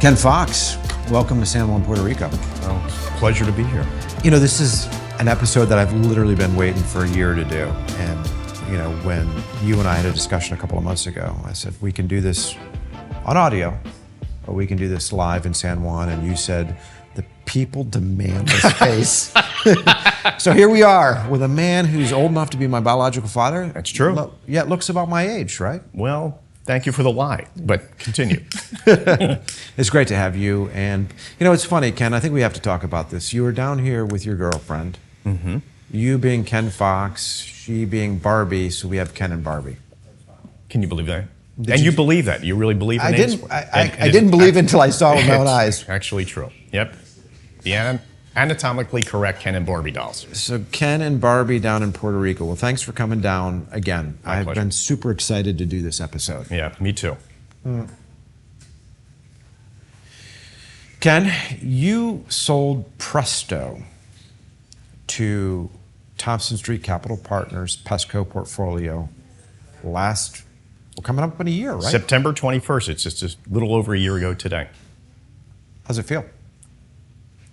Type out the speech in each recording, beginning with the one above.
Ken Fox, welcome to San Juan, Puerto Rico. Well, it's a pleasure to be here. You know, this is an episode that I've literally been waiting for a year to do. And, you know, when you and I had a discussion a couple of months ago, I said, we can do this on audio, or we can do this live in San Juan. And you said, the people demand the space. So here we are with a man who's old enough to be my biological father. That's true. Yet looks about my age, right? Well, thank you for the lie, but continue. It's great to have you. And, you know, it's funny, Ken, I think we have to talk about this. You were down here with your girlfriend, you being Ken Fox, she being Barbie, so we have Ken and Barbie. Can you believe that? You believe that? You really believe in names? I didn't believe it until I saw it with my own eyes. Actually true. Yep. The anatomically correct Ken and Barbie dolls. So Ken and Barbie down in Puerto Rico. Well, thanks for coming down again. I've been super excited to do this episode. Yeah, me too. Ken, you sold Presto to Thompson Street Capital Partners Pesco portfolio we're coming up in a year, right? September 21st. It's just a little over a year ago today. How's it feel?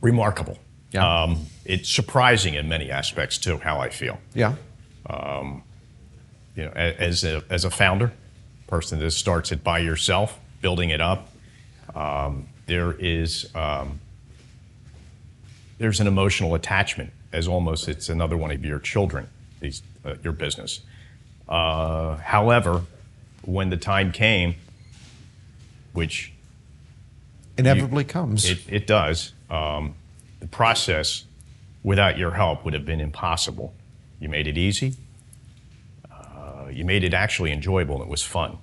Remarkable. Yeah. It's surprising in many aspects too how I feel. Yeah. You know, as a founder, person that starts it by yourself, building it up, there's an emotional attachment, as almost it's another one of your children, your business. However, when the time came, which inevitably comes, it does. The process, without your help, would have been impossible. You made it easy. You made it actually enjoyable, and it was fun,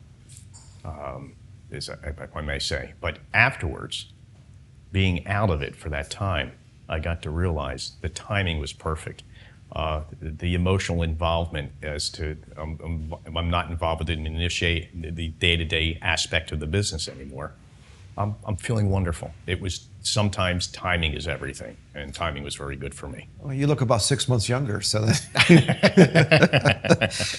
if I may say. But afterwards, being out of it for that time, I got to realize the timing was perfect. The emotional involvement as to I'm not involved in the day-to-day aspect of the business anymore. I'm feeling wonderful. It was sometimes timing is everything, and timing was very good for me. Well, you look about 6 months younger, so that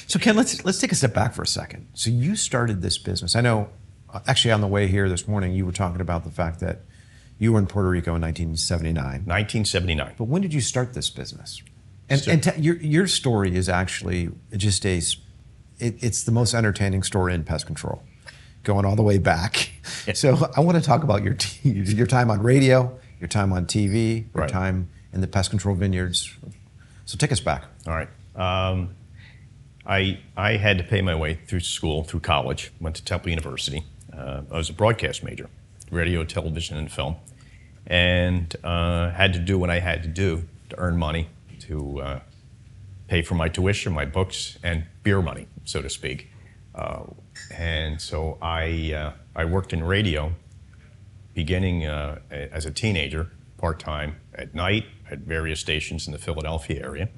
So Ken, let's take a step back for a second. So you started this business. I know, actually on the way here this morning, you were talking about the fact that you were in Puerto Rico in 1979. 1979. But when did you start this business? And your story is actually just it's the most entertaining story in pest control, going all the way back. So I want to talk about your time on radio, your time on TV, your time in the pest control vineyards. So take us back. All right. I had to pay my way through school, through college. Went to Temple University. I was a broadcast major, radio, television, and film, and had to do what I had to do to earn money, to pay for my tuition, my books, and beer money, so to speak. And so I worked in radio, beginning as a teenager, part-time at night at various stations in the Philadelphia area.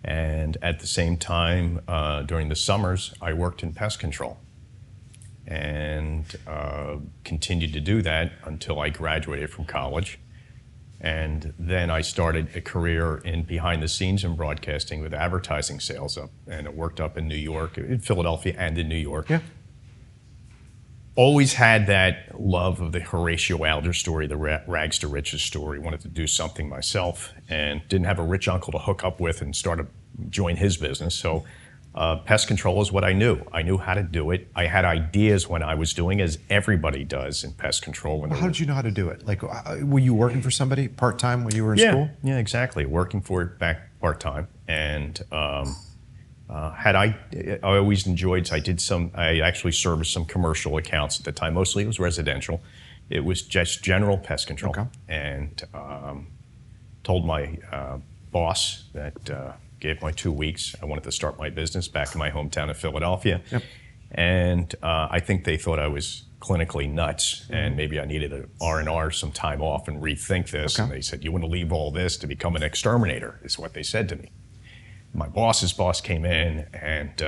And at the same time, during the summers, I worked in pest control, and continued to do that until I graduated from college. And then I started a career in behind the scenes in broadcasting with advertising sales and it worked up in New York, in Philadelphia and in New York. Yeah. Always had that love of the Horatio Alger story, the rags to riches story. Wanted to do something myself and didn't have a rich uncle to hook up with and join his business. So pest control is what I knew. I knew how to do it. I had ideas when I was doing, as everybody does in pest control. How did you know how to do it? Like, were you working for somebody part-time when you were in school? Yeah, exactly. Working for it back part-time. And I always enjoyed, I actually serviced some commercial accounts at the time. Mostly it was residential. It was just general pest control. Okay. And told my boss that, gave my 2 weeks. I wanted to start my business back in my hometown of Philadelphia. Yep. And I think they thought I was clinically nuts and maybe I needed an R&R, some time off and rethink this. Okay. And they said, you want to leave all this to become an exterminator, is what they said to me. My boss's boss came in and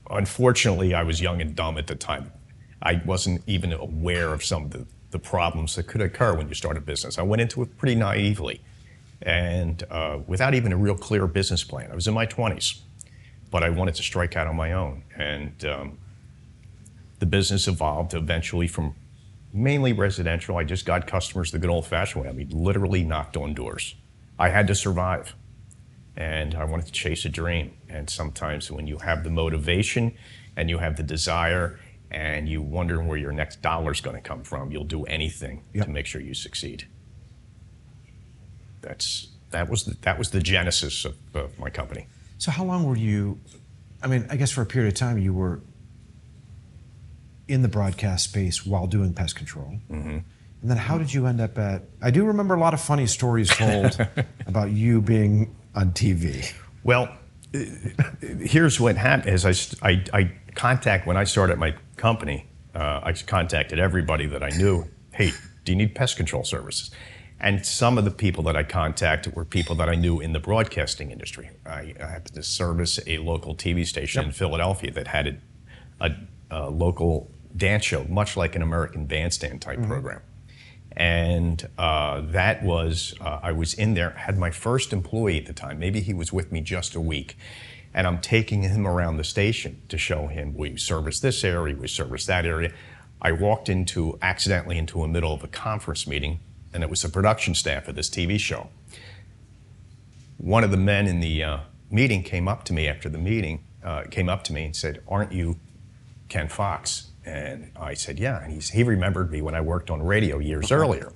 unfortunately I was young and dumb at the time. I wasn't even aware of some of the problems that could occur when you start a business. I went into it pretty naively. And without even a real clear business plan. I was in my 20s, but I wanted to strike out on my own. And the business evolved eventually from mainly residential. I just got customers the good old-fashioned way. I mean, literally knocked on doors. I had to survive, and I wanted to chase a dream. And sometimes when you have the motivation and you have the desire and you wonder where your next dollar's going to come from, you'll do anything to make sure you succeed. That was the genesis of my company. So how long were you, I mean, I guess for a period of time you were in the broadcast space while doing pest control. Mm-hmm. And then how did you end up at, I do remember a lot of funny stories told about you being on TV. Well, here's what happened is when I started my company, I contacted everybody that I knew. Hey, do you need pest control services? And some of the people that I contacted were people that I knew in the broadcasting industry. I happened to service a local TV station in Philadelphia that had a local dance show, much like an American Bandstand type program. And that was, I was in there, had my first employee at the time. Maybe he was with me just a week. And I'm taking him around the station to show him, we service this area, we service that area. I walked accidentally into the middle of a conference meeting, and it was the production staff of this TV show. One of the men in the meeting came up to me after the meeting, and said, "Aren't you Ken Fox?" And I said, "Yeah." And he remembered me when I worked on radio years earlier.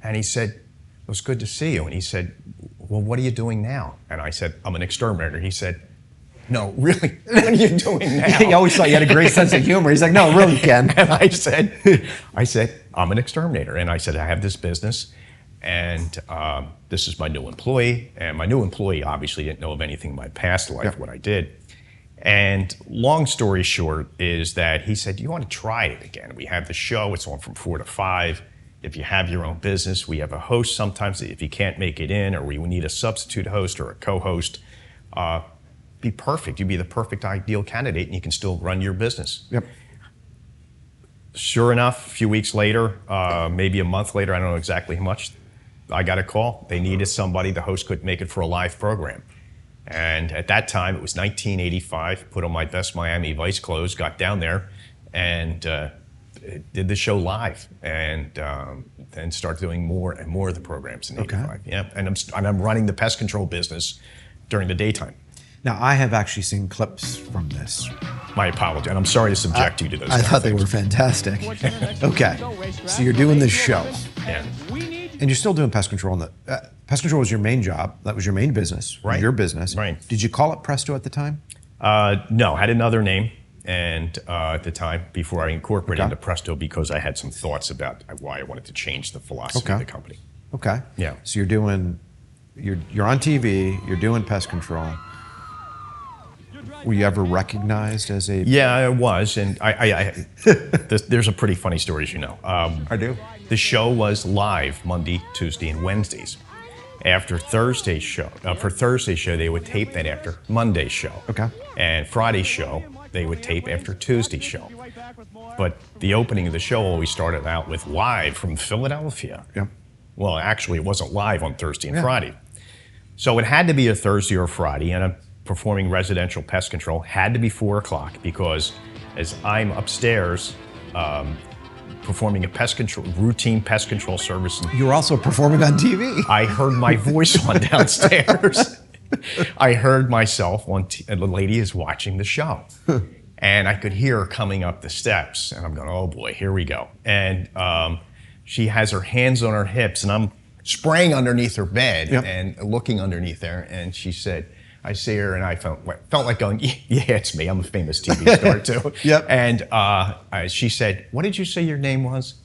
And he said, "It was good to see you." And he said, "Well, what are you doing now?" And I said, "I'm an exterminator." He said, "No, really, what are you doing now?" He always thought you had a great sense of humor. He's like, "No, really, Ken." And I said, "I'm an exterminator." And I said, "I have this business, and this is my new employee." And my new employee obviously didn't know of anything in my past life, what I did. And long story short is that he said, "You want to try it again? We have the show, it's on from 4 to 5. If you have your own business, we have a host sometimes if you can't make it in, or we need a substitute host or a co-host. Be perfect. You'd be the perfect ideal candidate, and you can still run your business." Yep. Sure enough, a few weeks later, maybe a month later, I don't know exactly how much, I got a call. They needed somebody. The host couldn't make it for a live program. And at that time, it was 1985, put on my best Miami Vice clothes, got down there, and did the show live, and then started doing more and more of the programs in '85. Yeah, and I'm running the pest control business during the daytime. Now, I have actually seen clips from this. My apology, and I'm sorry to subject you to those. I thought they were fantastic. Okay, so you're doing this show. Yeah. And you're still doing pest control. Pest control was your main job. That was your main business. Right. Your business. Right. Did you call it Presto at the time? No, I had another name, and at the time, before I incorporated into Presto, because I had some thoughts about why I wanted to change the philosophy of the company. Okay. Yeah. So you're doing, you're on TV. You're doing pest control. Were you ever recognized as a? Yeah, I was, and there's a pretty funny story, as you know. I do. The show was live Monday, Tuesday, and Wednesdays. After Thursday's show, for Thursday's show, they would tape that after Monday's show. Okay. And Friday's show, they would tape after Tuesday's show. But the opening of the show always started out with live from Philadelphia. Yeah. Well, actually, it wasn't live on Thursday and Friday. So it had to be a Thursday or Friday, and I'm performing residential pest control. Had to be 4 o'clock, because as I'm upstairs, performing a routine pest control service. You were also performing on TV. I heard my voice on downstairs. I heard myself and the lady is watching the show. And I could hear her coming up the steps. And I'm going, oh boy, here we go. And she has her hands on her hips, and I'm spraying underneath her bed and looking underneath there. And she said, I see her, and I felt like going, yeah, it's me. I'm a famous TV star too. And she said, what did you say your name was?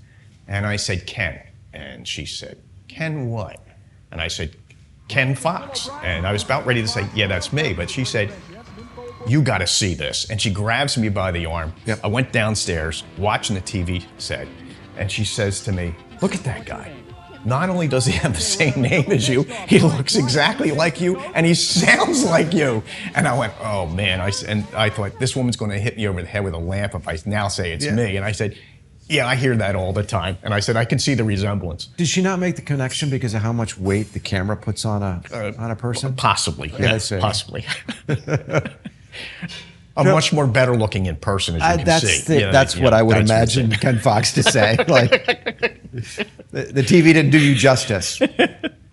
And I said, Ken. And she said, Ken what? And I said, Ken Fox. And I was about ready to say, yeah, that's me. But she said, you got to see this. And she grabs me by the arm. I went downstairs, watching the TV set, and she says to me, look at that guy. Not only does he have the same name as you, he looks exactly like you, and he sounds like you. And I went, oh man, and I thought, this woman's gonna hit me over the head with a lamp if I now say it's me. And I said, yeah, I hear that all the time. And I said, I can see the resemblance. Did she not make the connection because of how much weight the camera puts on a person? Possibly, yeah, possibly. I'm much more better looking in person, as you can see. That's what I would imagine Ken Fox to say. Like, the TV didn't do you justice.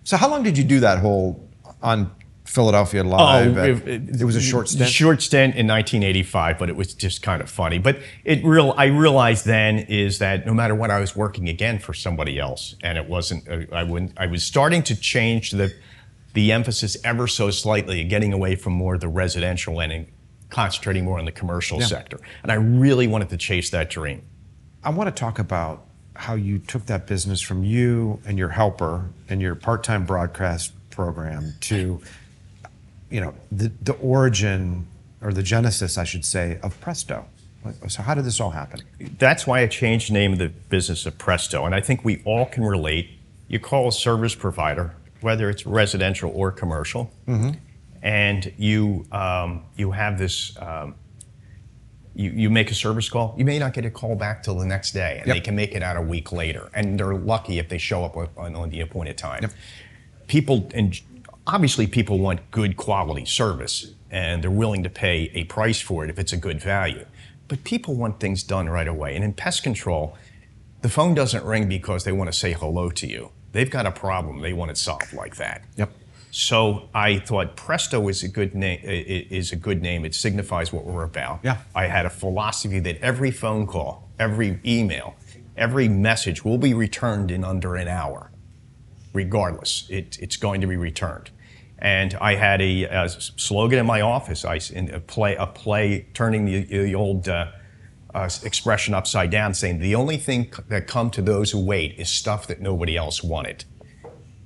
So how long did you do that whole on Philadelphia Live? It was a short stint? Short stint in 1985, but it was just kind of funny. But I realized then is that no matter what, I was working again for somebody else. And it wasn't, I was starting to change the emphasis ever so slightly, getting away from more of the residential and concentrating more on the commercial sector. And I really wanted to chase that dream. I want to talk about how you took that business from you and your helper and your part-time broadcast program to, the origin, or the genesis, I should say, of Presto. So how did this all happen? That's why I changed the name of the business of Presto. And I think we all can relate. You call a service provider, whether it's residential or commercial, and you have this, you make a service call. You may not get a call back till the next day, and they can make it out a week later. And they're lucky if they show up on the appointed time. Obviously people want good quality service, and they're willing to pay a price for it if it's a good value. But people want things done right away. And in pest control, the phone doesn't ring because they want to say hello to you. They've got a problem they want it solved like that. So I thought Presto is a good name. It signifies what we're about. I had a philosophy that every phone call, every email, every message will be returned in under an hour. Regardless, it's going to be returned. And I had a slogan in my office. A play turning the old expression upside down, saying the only thing that come to those who wait is stuff that nobody else wanted.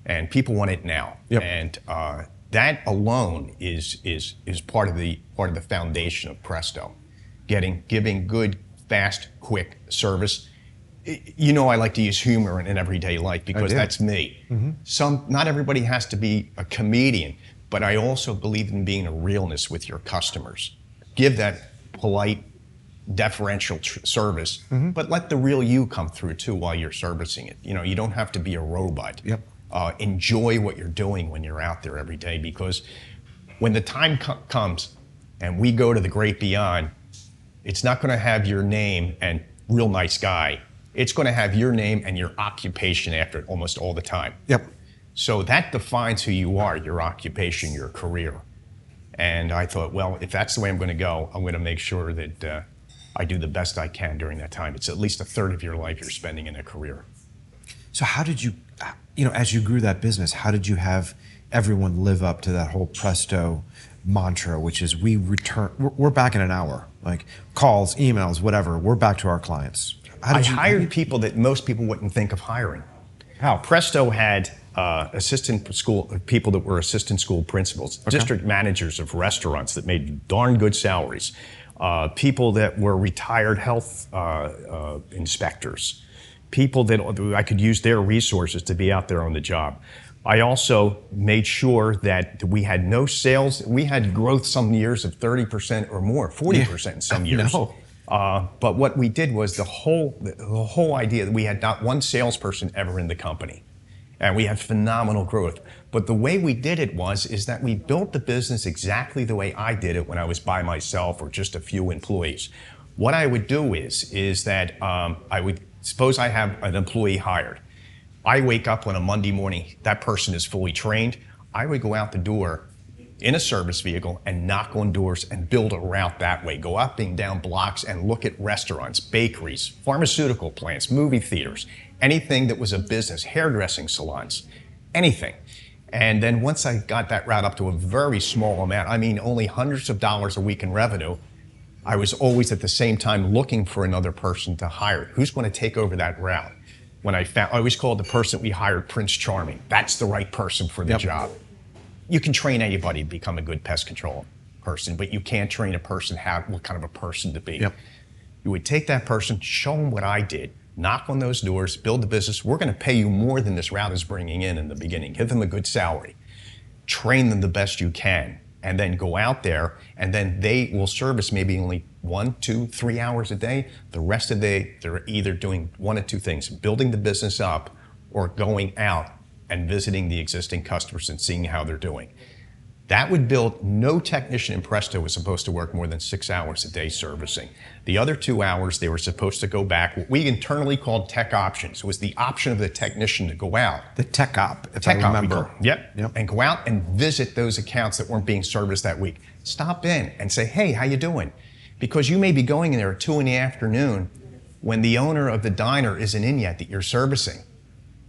And people want it now, and that alone is part of the foundation of Presto, giving good, fast, quick service. I like to use humor in everyday life because that's me. Not everybody has to be a comedian, but I also believe in being a realness with your customers. Give that polite, deferential service, but let the real you come through too while you're servicing it. You don't have to be a robot. Enjoy what you're doing when you're out there every day, because when the time comes and we go to the great beyond, it's not going to have your name and real nice guy. It's going to have your name and your occupation after it almost all the time. So that defines who you are, your occupation, your career. And I thought, well, if that's the way I'm going to go, I'm going to make sure that I do the best I can during that time. It's at least a third of your life you're spending in a career. So how did you, as you grew that business, how did you have everyone live up to that whole Presto mantra, which is we're back in an hour, like calls, emails, whatever, we're back to our clients? I hired people that most people wouldn't think of hiring. How? Presto had people that were assistant school principals, district managers of restaurants that made darn good salaries, people that were retired health inspectors, people that I could use their resources to be out there on the job. I also made sure that we had no sales. We had growth some years of 30% or more, 40% in some years. But what we did was the whole idea that we had not one salesperson ever in the company. And we had phenomenal growth. But the way we did it is that we built the business exactly the way I did it when I was by myself or just a few employees. What I would do is that suppose I have an employee hired. I wake up on a Monday morning, that person is fully trained. I would go out the door in a service vehicle and knock on doors and build a route that way. Go up and down blocks and look at restaurants, bakeries, pharmaceutical plants, movie theaters, anything that was a business, hairdressing salons, anything. And then once I got that route up to a very small amount, I mean only hundreds of dollars a week in revenue, I was always at the same time looking for another person to hire. Who's going to take over that route? I always called the person we hired Prince Charming. That's the right person for the job. You can train anybody to become a good pest control person, but you can't train a person what kind of a person to be. You would take that person, show them what I did, knock on those doors, build the business. We're going to pay you more than this route is bringing in the beginning. Give them a good salary. Train them the best you can, and then go out there, and then they will service maybe only 1, 2, 3 hours a day. The rest of the day, they're either doing one of two things, building the business up or going out and visiting the existing customers and seeing how they're doing. That would build no technician in Presto was supposed to work more than 6 hours a day servicing. The other 2 hours, they were supposed to go back, what we internally called tech options. It was the option of the technician to go out. The tech op, if Tech I op, remember. yep. And go out and visit those accounts that weren't being serviced that week. Stop in and say, hey, how you doing? Because you may be going in there at 2 in the afternoon when the owner of the diner isn't in yet that you're servicing.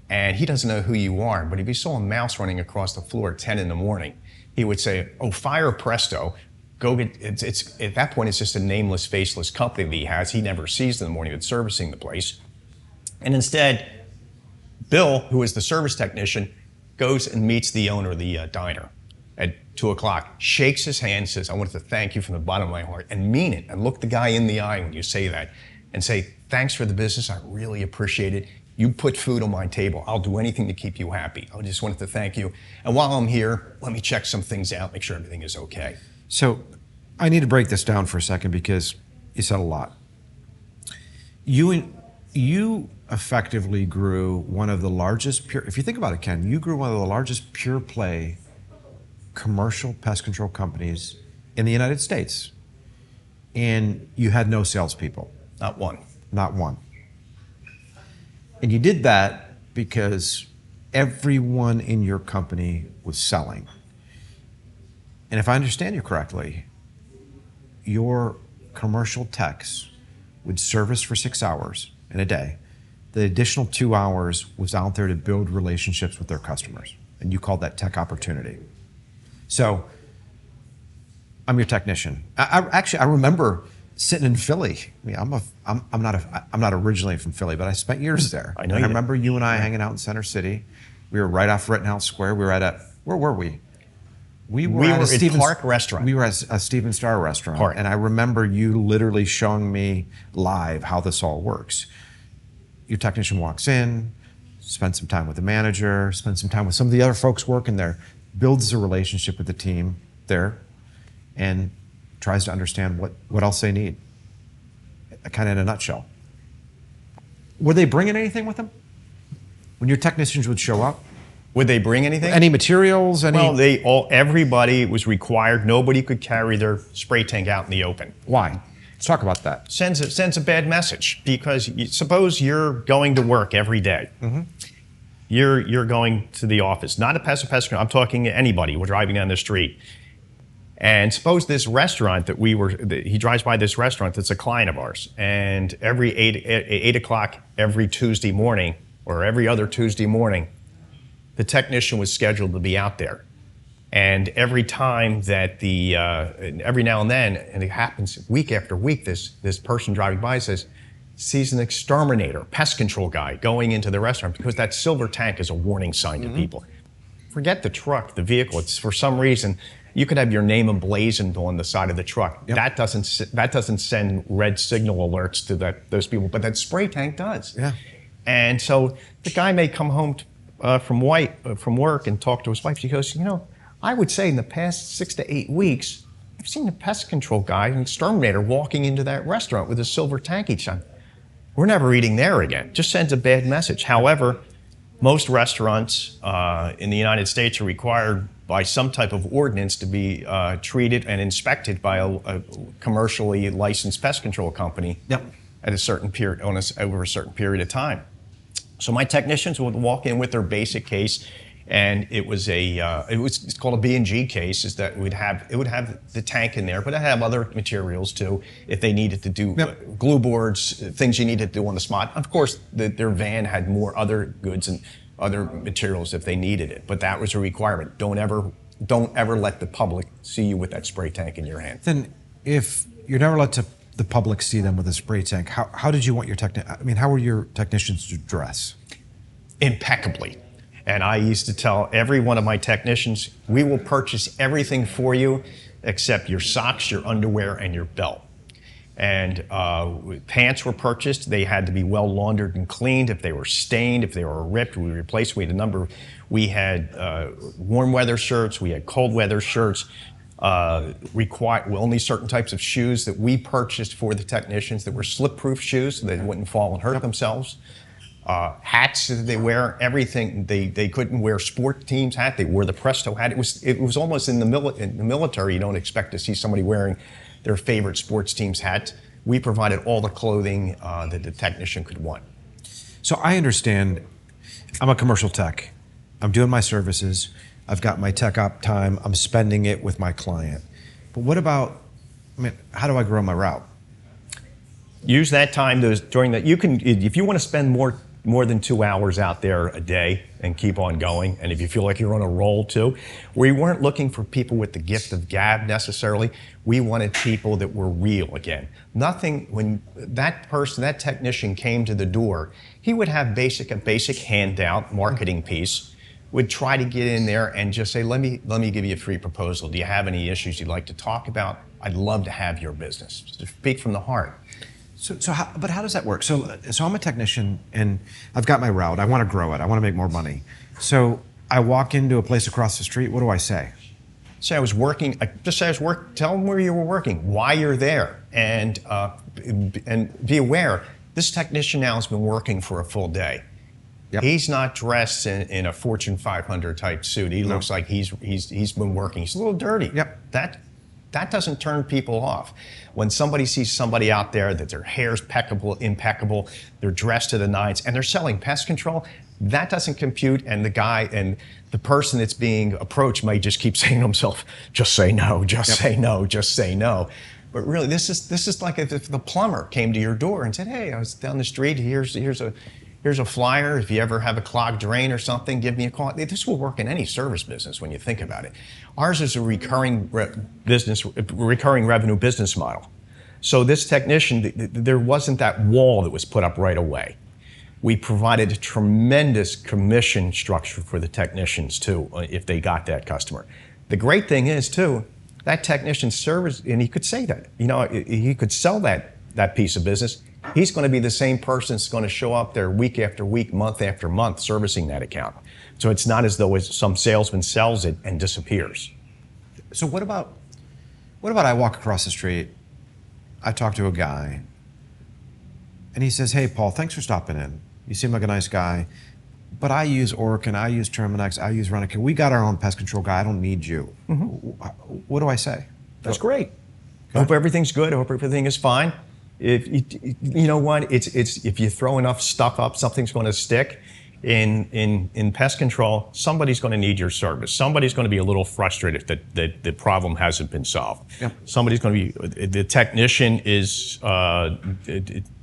And he doesn't know who you are. But if he saw a mouse running across the floor at 10 in the morning, he would say, oh, fire Presto. Go get, it's at that point, it's just a nameless, faceless company that he has. He never sees in the morning that's servicing the place. And instead, Bill, who is the service technician, goes and meets the owner of the diner at 2 o'clock, shakes his hand, says, I want to thank you from the bottom of my heart, and mean it, and look the guy in the eye when you say that, and say, thanks for the business, I really appreciate it. You put food on my table. I'll do anything to keep you happy. I just wanted to thank you. And while I'm here, let me check some things out, make sure everything is okay. So I need to break this down for a second because you said a lot. You effectively grew one of the largest if you think about it, Ken, you grew one of the largest pure play commercial pest control companies in the United States. And you had no salespeople. Not one. Not one. And you did that because everyone in your company was selling. And if I understand you correctly, your commercial techs would service for 6 hours in a day. The additional 2 hours was out there to build relationships with their customers. And you called that tech opportunity. So I'm your technician. I remember sitting in Philly. I mean, I'm not originally from Philly, but I spent years there. I know. And I remember you and I hanging out in Center City. We were right off Rittenhouse Square. We were at where were we? We were at a Park restaurant. We were at a Steven Star restaurant. Park. And I remember you literally showing me live how this all works. Your technician walks in, spends some time with the manager, spends some time with some of the other folks working there, builds a relationship with the team there, and tries to understand what else they need, kind of in a nutshell. Were they bringing anything with them? When your technicians would show up? Would they bring anything? Any materials? Well, everybody was required. Nobody could carry their spray tank out in the open. Why? Let's talk about that. Sends a bad message because suppose you're going to work every day. Mm-hmm. You're going to the office, not a pest control. I'm talking to anybody. We're driving down the street. And suppose this restaurant he drives by this restaurant that's a client of ours, and every 8 o'clock every Tuesday morning or every other Tuesday morning, the technician was scheduled to be out there. And every time that every now and then, and it happens week after week, this person driving by sees an exterminator, pest control guy going into the restaurant because that silver tank is a warning sign to people. Forget the truck, the vehicle. It's for some reason, you could have your name emblazoned on the side of the truck. Yep. That doesn't send red signal alerts to those people, but that spray tank does. Yeah. And so the guy may come home from work and talk to his wife. She goes, I would say in the past 6 to 8 weeks, I've seen a pest control guy, an exterminator, walking into that restaurant with a silver tank each time. We're never eating there again. Just sends a bad message. However, most restaurants in the United States are required by some type of ordinance to be treated and inspected by a commercially licensed pest control company at a certain period, over a certain period of time. So my technicians would walk in with their basic case, and it's called a B&G case. Is that it would have the tank in there, but it have other materials too if they needed to do glue boards, things you needed to do on the spot. Of course, their van had more other goods and other materials if they needed it, but that was a requirement. Don't ever let the public see you with that spray tank in your hand. Then, if you're never let the public see them with a spray tank, how did you want your how were your technicians to dress? Impeccably. And I used to tell every one of my technicians, we will purchase everything for you except your socks, your underwear, and your belt. And pants were purchased. They had to be well laundered and cleaned. If they were stained, if they were ripped, we replaced. We had warm weather shirts. We had cold weather shirts. Only certain types of shoes that we purchased for the technicians that were slip-proof shoes so they wouldn't fall and hurt themselves. hats that they wear, everything. They couldn't wear sport teams hat. They wore the Presto hat. It was almost in the military. You don't expect to see somebody wearing their favorite sports team's hat. We provided all the clothing that the technician could want. So I understand. I'm a commercial tech. I'm doing my services. I've got my tech op time. I'm spending it with my client. But what about? I mean, how do I grow my route? Use that time during that. You can, if you want to spend more than 2 hours out there a day and keep on going, and if you feel like you're on a roll too. We weren't looking for people with the gift of gab necessarily. We wanted people that were real again. Nothing, when that person, that technician came to the door, he would have a basic handout marketing piece, would try to get in there and just say, let me give you a free proposal. Do you have any issues you'd like to talk about? I'd love to have your business. Just speak from the heart. But how does that work? So I'm a technician and I've got my route. I want to grow it. I want to make more money. So I walk into a place across the street. What do I say? Say I was working. Just say I was working. Tell them where you were working, why you're there, and be aware. This technician now has been working for a full day. Yep. He's not dressed in a Fortune 500 type suit. He looks like he's been working. He's a little dirty. Yep. That doesn't turn people off. When somebody sees somebody out there that their hair's impeccable, they're dressed to the nines, and they're selling pest control, that doesn't compute. And the person that's being approached might just keep saying to himself, just say no, just say no, just say no. But really, this is like if the plumber came to your door and said, hey, I was down the street, here's a flyer. If you ever have a clogged drain or something, give me a call. This will work in any service business when you think about it. Ours is a recurring revenue business model. So this technician, there wasn't that wall that was put up right away. We provided a tremendous commission structure for the technicians too, if they got that customer. The great thing is too, that technician service, and he could say that, he could sell that piece of business. He's going to be the same person that's going to show up there week after week, month after month, servicing that account. So it's not as though some salesman sells it and disappears. So what about I walk across the street, I talk to a guy, and he says, hey, Paul, thanks for stopping in. You seem like a nice guy, but I use Orkin, I use Terminex, I use Renican. We got our own pest control guy. I don't need you. Mm-hmm. What do I say? That's great. I hope everything's good. I hope everything is fine. If you know what, it's if you throw enough stuff up, something's going to stick. In pest control, somebody's going to need your service. Somebody's going to be a little frustrated that the problem hasn't been solved. Yeah. Somebody's going to be, the technician is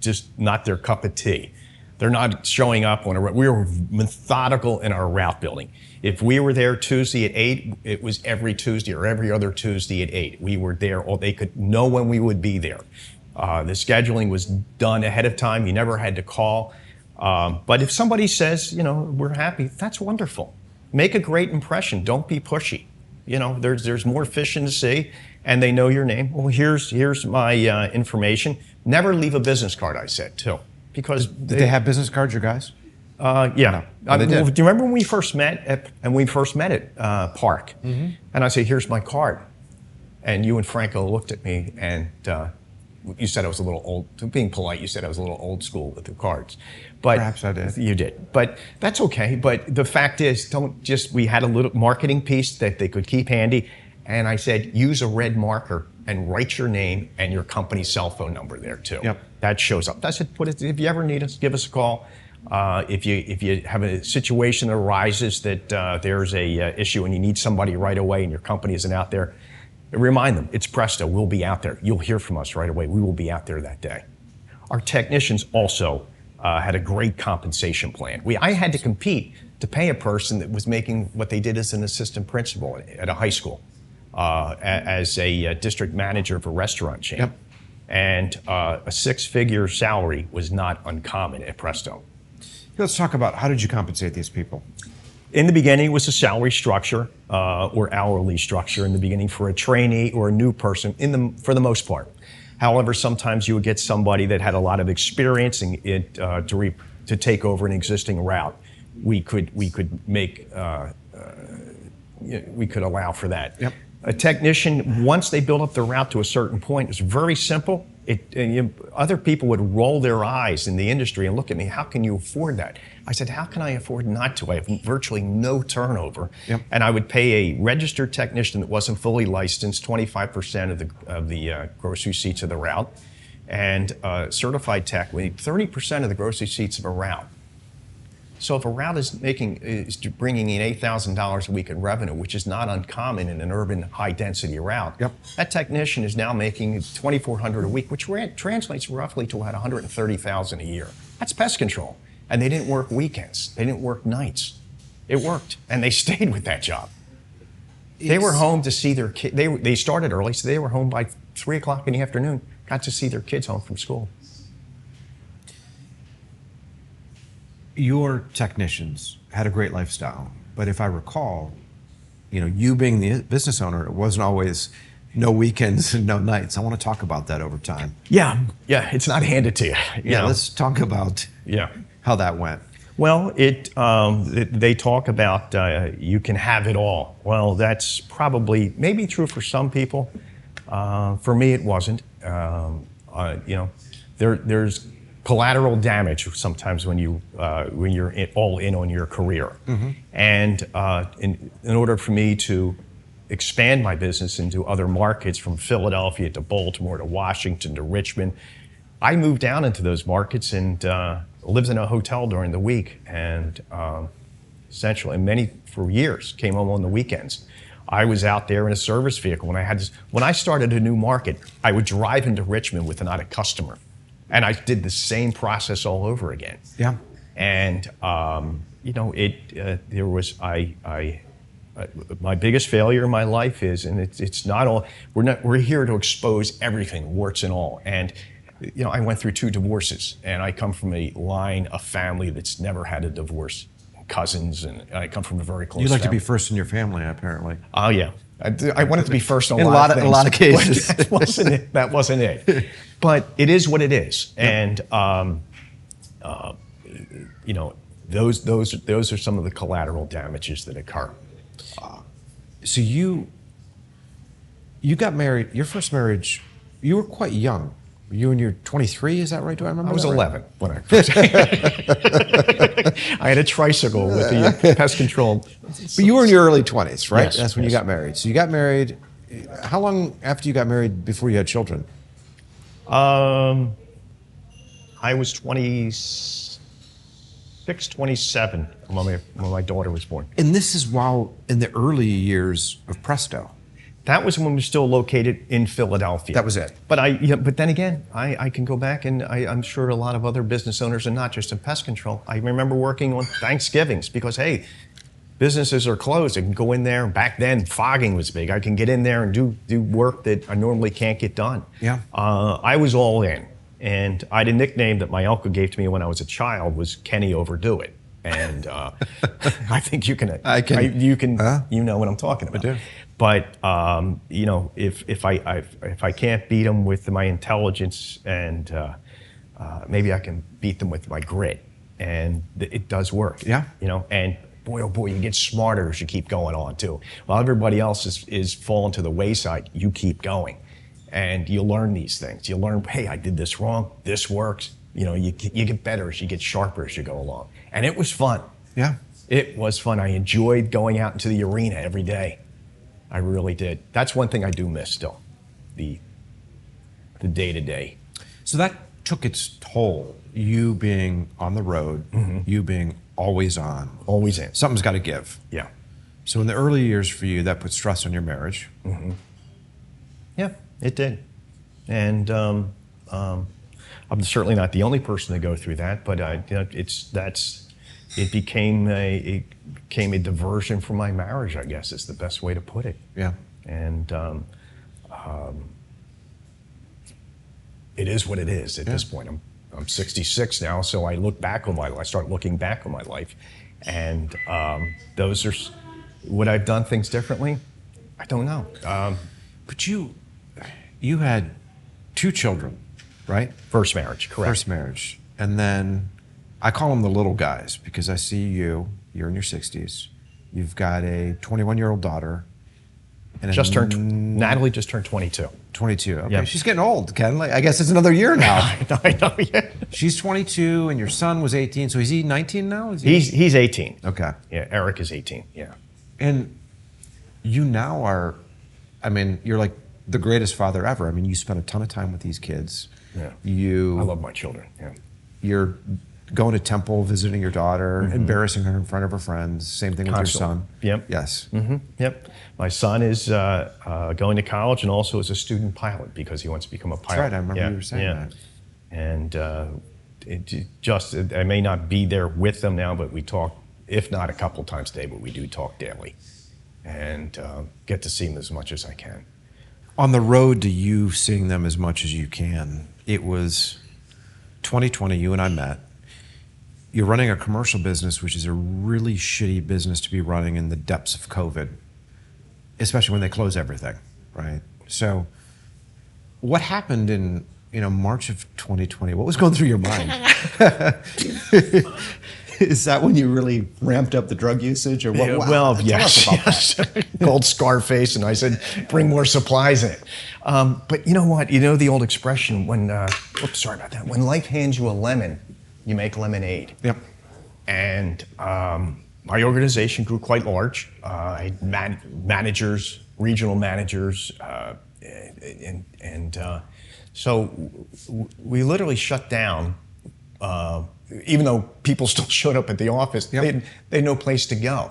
just not their cup of tea. They're not showing up on we were methodical in our route building. If we were there Tuesday at 8, it was every Tuesday or every other Tuesday at 8. We were there, or they could know when we would be there. The scheduling was done ahead of time. You never had to call. But if somebody says, we're happy, that's wonderful. Make a great impression. Don't be pushy. There's more fish in the sea, and they know your name. Well, here's my information. Never leave a business card, I said, too. Because did they have business cards, your guys? Yeah. No. They did. Do you remember when we first met at Park? Mm-hmm. And I said, here's my card. And you and Franco looked at me, and you said I was a little old. Being polite, you said I was a little old school with the cards. But perhaps I did. You did. But that's okay. But the fact is, we had a little marketing piece that they could keep handy. And I said, use a red marker and write your name and your company's cell phone number there too. Yep. That shows up. I said, if you ever need us, give us a call. If you have a situation that arises that there's a issue and you need somebody right away and your company isn't out there, remind them, it's Presto, we'll be out there. You'll hear from us right away. We will be out there that day. Our technicians also had a great compensation plan. I had to compete to pay a person that was making what they did as an assistant principal at a high school, as a district manager of a restaurant chain. Yep. And a 6-figure salary was not uncommon at Presto. Let's talk about, how did you compensate these people? In the beginning, it was a salary structure or hourly structure in the beginning for a trainee or a new person for the most part. However, sometimes you would get somebody that had a lot of experience to take over an existing route. We could allow for that. Yep. A technician, once they build up their route to a certain point, it's very simple. Other people would roll their eyes in the industry and look at me, how can you afford that? I said, how can I afford not to? I have virtually no turnover. Yep. And I would pay a registered technician that wasn't fully licensed 25% of the gross receipts of the route, and certified tech, we need 30% of the gross receipts of a route. So if a route is bringing in $8,000 a week in revenue, which is not uncommon in an urban high-density route, Yep. that technician is now making $2,400 a week, which translates roughly to about $130,000 a year. That's pest control, and they didn't work weekends. They didn't work nights. It worked, and they stayed with that job. They were home to see their kids. They started early, so they were home by 3 o'clock in the afternoon. Got to see their kids home from school. Your technicians had a great lifestyle, but if I recall, you being the business owner, it wasn't always no weekends and no nights. I want to talk about that over time. Yeah, it's not handed to you. You know? Let's talk about how that went. Well, they talk about you can have it all. Well, that's probably maybe true for some people. For me, it wasn't. There's collateral damage sometimes when you're all in on your career. Mm-hmm. And in order for me to expand my business into other markets, from Philadelphia to Baltimore to Washington to Richmond, I moved down into those markets and lived in a hotel during the week, and essentially, for years, came home on the weekends. I was out there in a service vehicle. When I started a new market, I would drive into Richmond with not a customer. And I did the same process all over again. Yeah. And my biggest failure in my life is, and it's not all. We're here to expose everything, warts and all. And I went through 2 divorces, and I come from a family that's never had a divorce. Cousins, and I come from a very close. You like family. To be first in your family, apparently. Oh yeah. I wanted to be first on in a lot of cases. That wasn't it. But it is what it is. Yep. And those are some of the collateral damages that occur. So you got married. Your first marriage, you were quite young. You and you're 23, is that right? Do I remember? I was that 11 right? when I first. I had a tricycle with the pest control. But you were in your early 20s, right? Yes, That's when you got married. So you got married. How long after you got married before you had children? I was 26, 27 when my daughter was born. And this is while in the early years of Presto. That was when we were still located in Philadelphia. That was it. But but then again, I can go back, and I'm sure a lot of other business owners, and not just in pest control. I remember working on Thanksgivings because, hey, businesses are closed. I can go in there. Back then, fogging was big. I can get in there and do work that I normally can't get done. Yeah. I was all in, and I had a nickname that my uncle gave to me when I was a child was Kenny Overdo It. And I think you know what I'm talking about. I do. But if I can't beat them with my intelligence, and maybe I can beat them with my grit, and it does work. Yeah. And boy, oh boy, you get smarter as you keep going on too. While everybody else is falling to the wayside, you keep going, and you learn these things. You learn, hey, I did this wrong. This works. You get better as you get sharper as you go along. And it was fun. Yeah. It was fun. I enjoyed going out into the arena every day. I really did. That's one thing I do miss still, the day-to-day. So that took its toll, you being on the road, mm-hmm. you being always on. Always in. Something's got to give. Yeah. So in the early years for you, that put stress on your marriage. Mm-hmm. Yeah, it did. And I'm certainly not the only person to go through that, but it became a diversion from my marriage, I guess is the best way to put it. Yeah. And it is what it is at this point. I'm 66 now, so I start looking back on my life, and those are, would I've done things differently? I don't know. But you had 2 children, right? First marriage, correct. First marriage. And then I call them the little guys because I see you're in your 60s. You've got a 21-year-old daughter. And Natalie just turned 22. 22. Okay, Yeah. she's getting old, Ken. Like, I guess it's another year now. I know, yeah. She's 22, and your son was 18. So is he 19 now? He's 18. Okay. Yeah, Eric is 18, yeah. And you now are, I mean, you're like the greatest father ever. I mean, you spend a ton of time with these kids. Yeah. You, I love my children, yeah. You're going to temple, visiting your daughter, embarrassing her in front of her friends. Same thing with your son. Yep. Yes. Yep. My son is going to college and also is a student pilot because he wants to become a pilot. That's right. I remember you were saying that. And I may not be there with them now, but we talk, if not a couple times a day, but we do talk daily, and get to see them as much as I can. On the road to you seeing them as much as you can, it was 2020, you and I met. You're running a commercial business, which is a really shitty business to be running in the depths of COVID, especially when they close everything, right? So what happened in March of 2020? What was going through your mind? Is that when you really ramped up the drug usage, or what? Yeah, Wow, well, tell yes, us about that. Called Scarface, and I said, bring more supplies in. But you know what? You know the old expression when, sorry about that. When life hands you a lemon, you make lemonade. Yep. And my organization grew quite large. I had managers, regional managers, so we literally shut down. Even though people still showed up at the office, they had no place to go.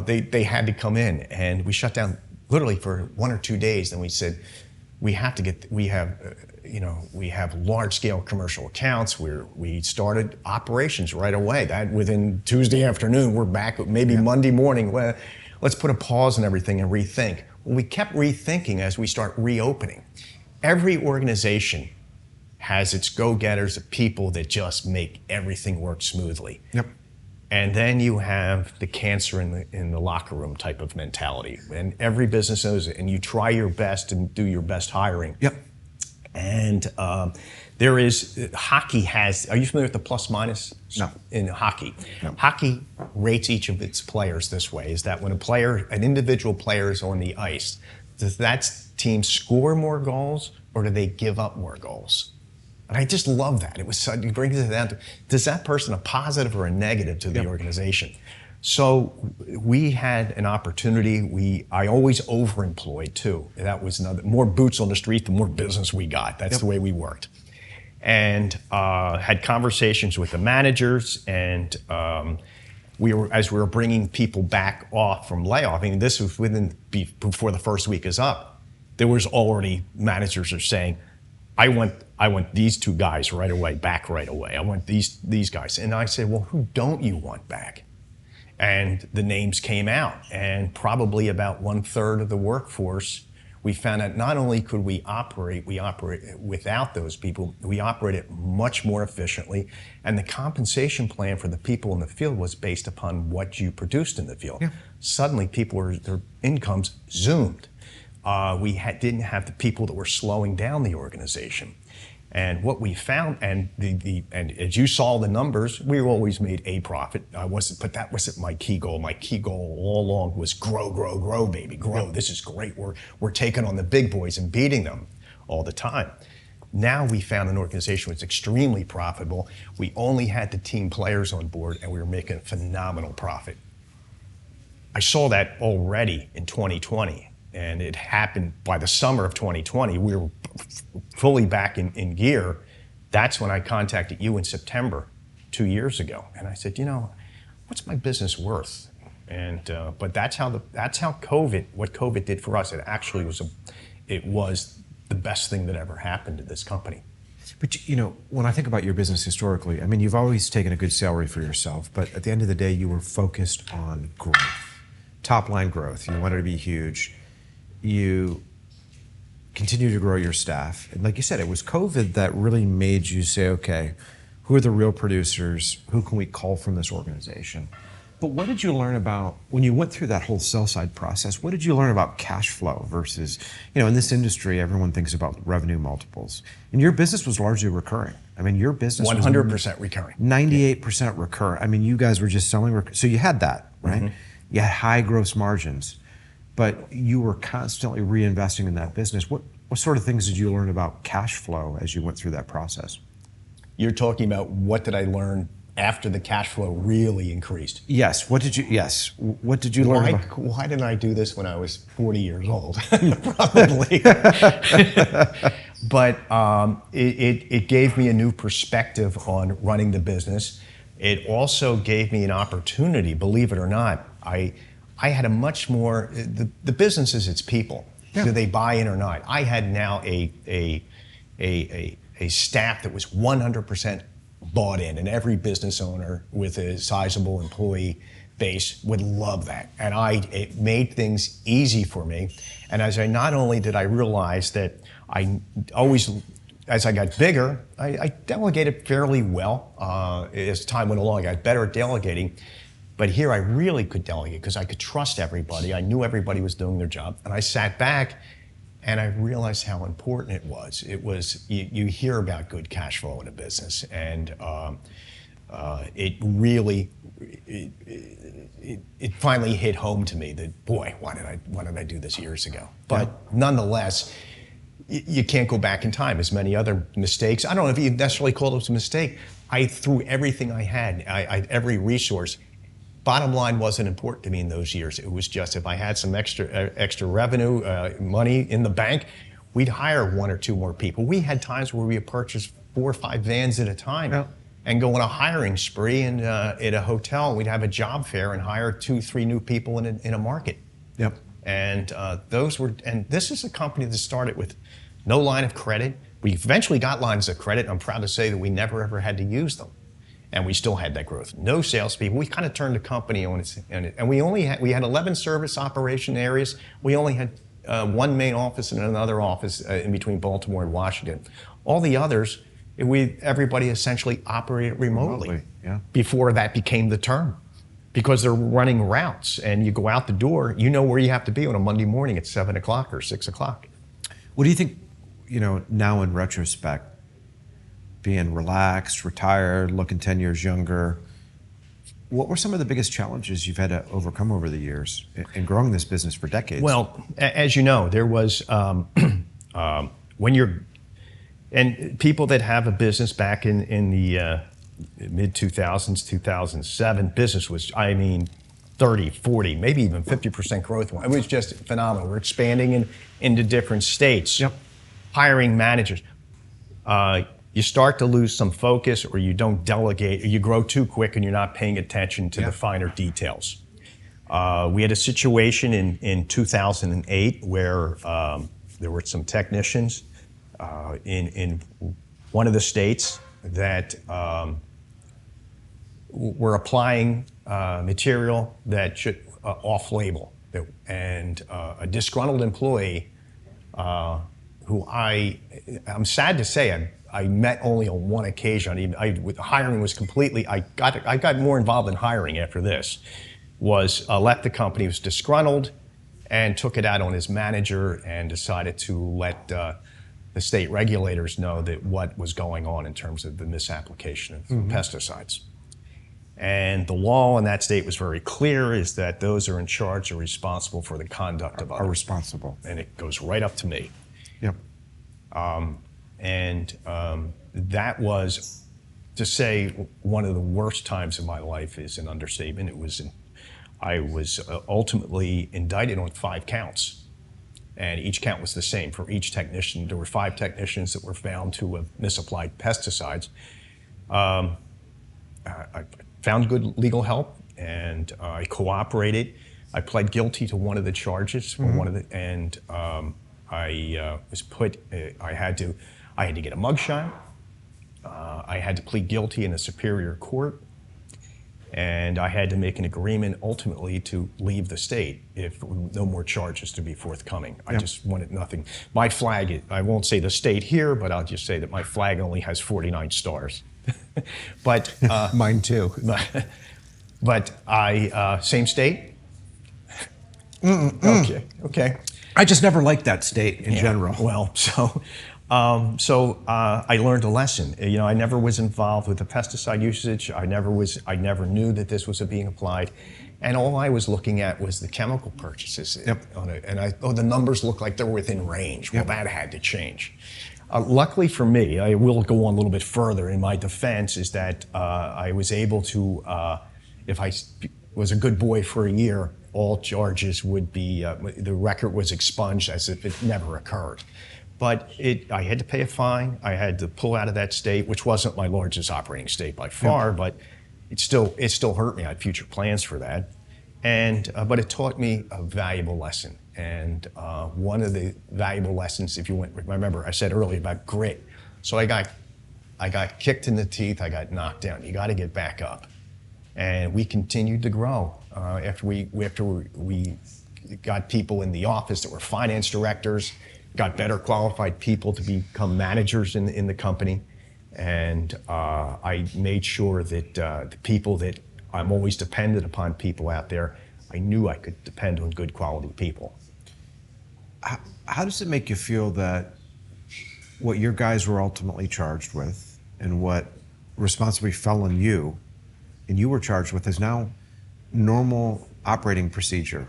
They had to come in, and we shut down literally for 1 or 2 days. Then we said, we have large scale commercial accounts. We started operations right away. That within Tuesday afternoon, we're back. Maybe Monday morning, well, let's put a pause on everything and rethink. Well, we kept rethinking as we start reopening. Every organization has its go-getters, the people that just make everything work smoothly. Yep. And then you have the cancer in the locker room type of mentality. And every business knows it. And you try your best and do your best hiring. Yep. And hockey has, are you familiar with the plus minus? No. In hockey? No. Hockey rates each of its players this way, is that when an individual player is on the ice, does that team score more goals or do they give up more goals? And I just love that. It brings it down to, does that person a positive or a negative to the organization? So we had an opportunity. I always overemployed too. That was more boots on the street, the more business we got. That's the way we worked. And had conversations with the managers, and as we were bringing people back off from layoff. I mean, this was before the first week is up. There was already managers are saying, I want these 2 guys right away, back right away. I want these guys. And I said, well, who don't you want back? And the names came out, and probably about 1/3 of the workforce, we found out not only could we operate without those people, we operated much more efficiently, and the compensation plan for the people in the field was based upon what you produced in the field. Yeah. Suddenly, their incomes zoomed. We didn't have the people that were slowing down the organization. And what we found, and as you saw the numbers, we always made a profit. But that wasn't my key goal. My key goal all along was grow, baby, grow. This is great. We're taking on the big boys and beating them all the time. Now we found an organization that was extremely profitable. We only had the team players on board, and we were making a phenomenal profit. I saw that already in 2020. And it happened by the summer of 2020. We were fully back in gear. That's when I contacted you in September 2 years ago. And I said, what's my business worth? And but that's how what COVID did for us. It actually was the best thing that ever happened to this company. But when I think about your business historically, I mean, you've always taken a good salary for yourself, but at the end of the day, you were focused on growth, top line growth. You wanted to be huge. You continue to grow your staff. And like you said, it was COVID that really made you say, okay, who are the real producers? Who can we call from this organization? But what did you learn about, when you went through that whole sell side process, what did you learn about cash flow versus, in this industry, everyone thinks about revenue multiples. And your business was largely recurring. I mean, your business 100% recurring. 98% recurring. I mean, you guys were just selling, so you had that, right? Mm-hmm. You had high gross margins, but you were constantly reinvesting in that business. What sort of things did you learn about cash flow as you went through that process? You're talking about what did I learn after the cash flow really increased? Yes. What did you learn about? Why didn't I do this when I was 40 years old? Probably. But it gave me a new perspective on running the business. It also gave me an opportunity, believe it or not. I had a much more, the business is its people. Yeah. Do they buy in or not? I had now a staff that was 100% bought in, and every business owner with a sizable employee base would love that. And it made things easy for me. And not only did I realize that I always, as I got bigger, I delegated fairly well. As time went along, I got better at delegating. But here I really could delegate because I could trust everybody. I knew everybody was doing their job. And I sat back and I realized how important it was. You hear about good cash flow in a business, and it really, it finally hit home to me that, boy, why did I do this years ago? But nonetheless, you can't go back in time. As many other mistakes, I don't know if you necessarily call it a mistake. I threw everything I had, every resource. Bottom line wasn't important to me in those years. It was just if I had some extra revenue, money in the bank, we'd hire one or two more people. We had times where we would purchase 4 or 5 vans at a time and go on a hiring spree and at a hotel. We'd have a job fair and hire 2, 3 new people in a market. Yep. And this is a company that started with no line of credit. We eventually got lines of credit. I'm proud to say that we never ever had to use them. And we still had that growth. No salespeople. We kind of turned the company on its, and we had 11 service operation areas. We only had 1 main office and another office in between Baltimore and Washington. All the others, everybody essentially operated remotely. Yeah. Before that became the term, because they're running routes, and you go out the door, you know where you have to be on a Monday morning at 7 o'clock or 6 o'clock. What do you think? Now in retrospect, being relaxed, retired, looking 10 years younger, what were some of the biggest challenges you've had to overcome over the years in growing this business for decades? Well, as you know, there was, and people that have a business back in the mid-2000s, 2007, business was, 30, 40, maybe even 50% growth. It was just phenomenal. We're expanding into different states, hiring managers. You start to lose some focus, or you don't delegate, or you grow too quick and you're not paying attention to the finer details. We had a situation in 2008 where there were some technicians in one of the states that were applying material that should off-label, and a disgruntled employee who I'm sad to say I met only on one occasion. Hiring was completely. I got more involved in hiring after this. Left the company, was disgruntled, and took it out on his manager, and decided to let the state regulators know that what was going on in terms of the misapplication of pesticides. And the law in that state was very clear: is that those who are in charge are responsible for the conduct of others. Are responsible, and it goes right up to me. Yep. That was, to say one of the worst times of my life is an understatement. I was ultimately indicted on 5 counts, and each count was the same for each technician. There were 5 technicians that were found to have misapplied pesticides. I found good legal help, and I cooperated. I pled guilty to one of the charges for one of the, and I was put. I had to get a mugshot. I had to plead guilty in a superior court, and I had to make an agreement ultimately to leave the state if no more charges to be forthcoming. I just wanted nothing. My flag, I won't say the state here, but I'll just say that my flag only has 49 stars. But mine too. But same state. Okay. I just never liked that state in general. Well, so I learned a lesson. I never was involved with the pesticide usage. I never knew that this was being applied, And all I was looking at was the chemical purchases on it. And the numbers looked like they were within range. Well, that had to change. Luckily for me, I will go on a little bit further in my defense, is that I was able to, if I was a good boy for a year, all charges would be, the record was expunged as if it never occurred. But I had to pay a fine. I had to pull out of that state, which wasn't my largest operating state by far, but it still hurt me. I had future plans for that. But it taught me a valuable lesson. And one of the valuable lessons, if you remember, I said earlier about grit. So I got kicked in the teeth, I got knocked down. You got to get back up. And we continued to grow. After we got people in the office that were finance directors, got better qualified people to become managers in the company. And I made sure that the people that I'm always dependent upon people out there, I knew I could depend on good quality people. How does it make you feel that what your guys were ultimately charged with and what responsibility fell on you and you were charged with is now normal operating procedure?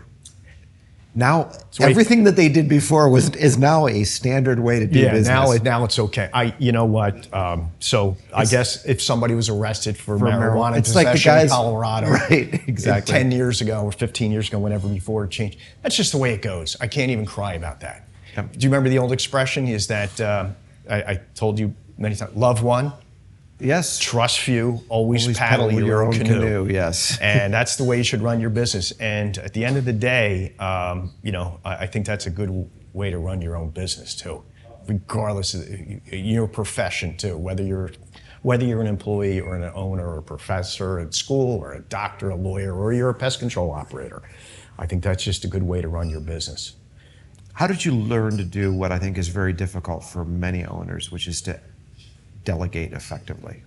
Now, everything that they did before is now a standard way to do business. Now it's okay. You know what? I guess if somebody was arrested for marijuana possession in Colorado, right? Exactly. 10 years ago or 15 years ago, whenever before it changed, that's just the way it goes. I can't even cry about that. Do you remember the old expression? Is that I told you many times? Love one. Yes. Trust few, always paddle your own canoe. Yes. And that's the way you should run your business. And at the end of the day, I think that's a good way to run your own business too, regardless of your profession too, whether you're an employee or an owner or a professor at school or a doctor, a lawyer, or you're a pest control operator. I think that's just a good way to run your business. How did you learn to do what I think is very difficult for many owners, which is to delegate effectively?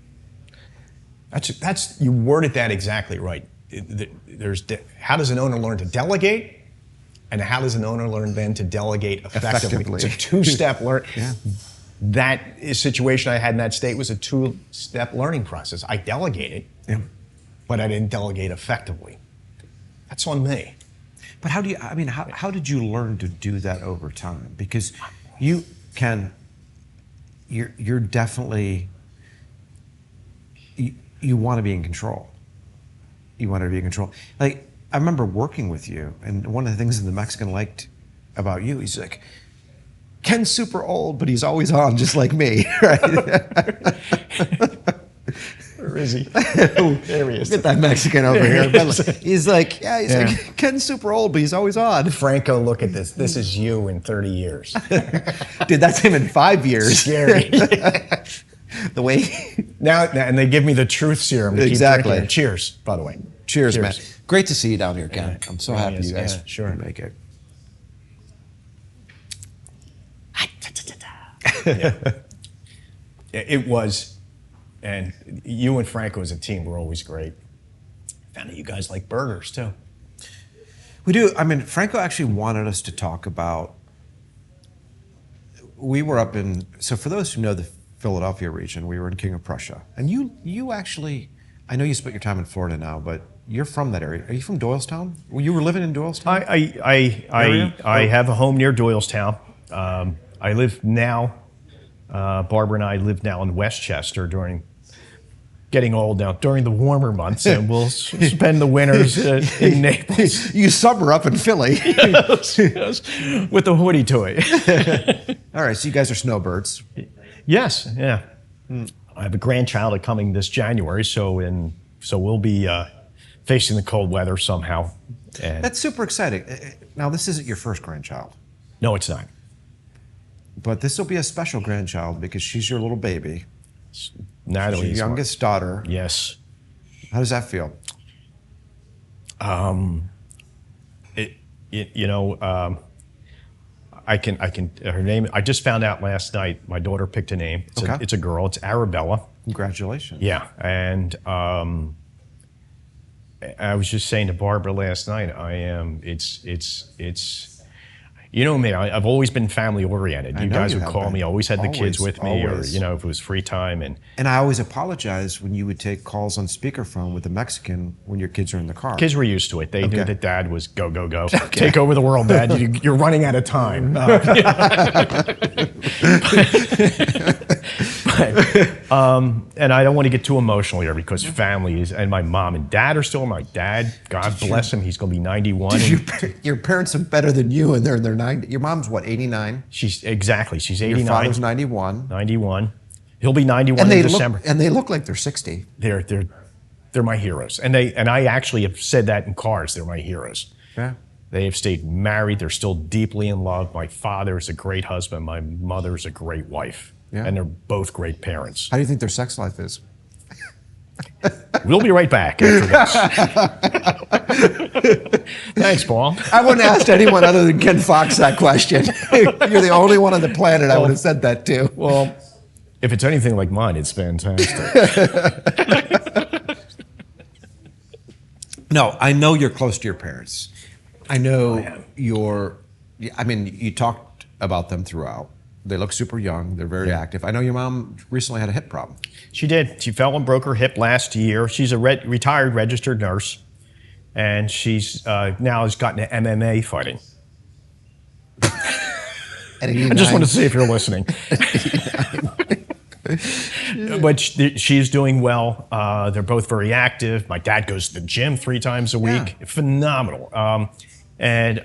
You worded that exactly right. How does an owner learn to delegate, and how does an owner learn then to delegate effectively? It's a two-step learn. Yeah. That situation I had in that state was a two-step learning process. I delegated, but I didn't delegate effectively. That's on me. But how did you learn to do that over time? Because you're definitely, you want to be in control. You want to be in control. Like, I remember working with you, and one of the things that the Mexican liked about you, he's like, Ken's super old, but he's always on, just like me, right? Where is he? There he is. Get that Mexican over here. He's like, Ken's super old, but he's always on. Franco, look at this. This is you in 30 years. Dude, that's him in 5 years. Scary. The way now, and they give me the truth serum to keep drinking. Cheers, by the way. Cheers, man. Great to see you down here, Ken. I'm so happy you guys make it. It was, and you and Franco as a team were always great. Found out you guys like burgers too. We do. I mean, Franco actually wanted us to talk about. We were up in. So for those who know the Philadelphia region, we were in King of Prussia, and you actually. I know you spent your time in Florida now, but you're from that area. Are you from Doylestown? Well, you were living in Doylestown? I have a home near Doylestown. I live now. Barbara and I live now in Westchester getting old now, during the warmer months, and we'll spend the winters in Naples. You summer up in Philly. Yes, with the hoodie to it. All right, so you guys are snowbirds. Yes, yeah. I have a grandchild coming this January, so we'll be facing the cold weather somehow. And that's super exciting. Now, this isn't your first grandchild. No, it's not. But this will be a special grandchild because she's your little baby. Natalie's your youngest daughter. Yes. How does that feel? I can. Her name. I just found out last night. My daughter picked a name. It's a girl. It's Arabella. Congratulations. Yeah, and I was just saying to Barbara last night. You know me, I've always been family oriented. You know guys you would have call been. me, always had the kids Always, with me, always. or if it was free time. And I always apologize when you would take calls on speakerphone with a Mexican when your kids are in the car. Kids were used to it. They knew Okay. that Dad was go, go, go. Take over the world, Dad. You're running out of time. And I don't want to get too emotional here because family is, and my mom and dad are still. My dad, God bless him, he's going to be 91. Your parents are better than you, and they're in their 90s. Your mom's what, 89? She's 89. Your father's 91. 91. He'll be 91 And in they December. look like they're 60. They're my heroes, and I actually have said that in cars. They're my heroes. Yeah. They have stayed married. They're still deeply in love. My father is a great husband. My mother is a great wife. Yeah. And they're both great parents. How do you think their sex life is? We'll be right back after this. Thanks, Paul. I wouldn't ask anyone other than Ken Fox that question. You're the only one on the planet I would have said that to. Well, if it's anything like mine, it's fantastic. No, I know you're close to your parents. I know you talked about them throughout. They look super young. They're very active. I know your mom recently had a hip problem. She did. She fell and broke her hip last year. She's a retired registered nurse, and she's now has gotten to MMA fighting. I just want to see if you're listening. But she's doing well. They're both very active. My dad goes to the gym 3 times a week. Yeah. Phenomenal. It